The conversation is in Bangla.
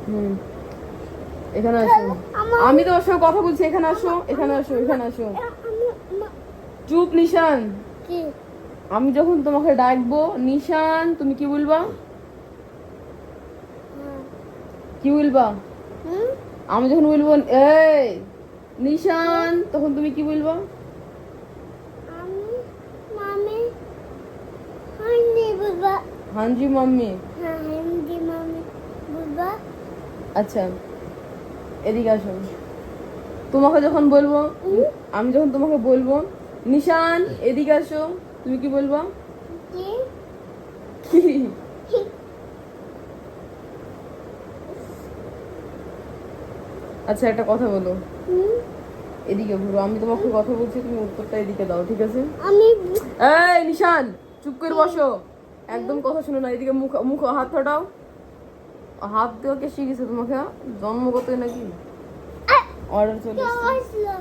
হুম, এখানে আসো। আমি তো ওর সঙ্গে কথা বলছি, এখানে আসো, এখানে আসো, এখানে আসো। চুপ নিশান। কি? আমি যখন তোমাকে ডাকবো নিশান, তুমি কি বলবা? হ্যাঁ। কি বলবা? হুম? আমি যখন বলবো এই নিশান, তখন তুমি কি বলবা? আমি মামি হান্ডি বুবা। हाँ जी मम्मी। হ্যাঁ হান্ডি মামি বুবা। আচ্ছা, এদিকে আসো। তোমাকে যখন বলবো, আমি যখন তোমাকে বলবো নিশান এদিকে আসো, তুমি কি বলবা? কি? কি? আচ্ছা, একটা কথা বলো। হুম? এদিকে ঘুরো, আমি তোমাকে কথা বলছি, তুমি উত্তরটা এদিকে দাও, ঠিক আছে? আমি এই নিশান, চুপ করে বসো। একদম কথা শুনো না, এদিকে মুখ মুখ হাত ফাটাও। হাত দেওয়া কে শিখেছে তোমাকে? জন্মগতই নাকি? অর্ডার চলে এসেছে। আসলো।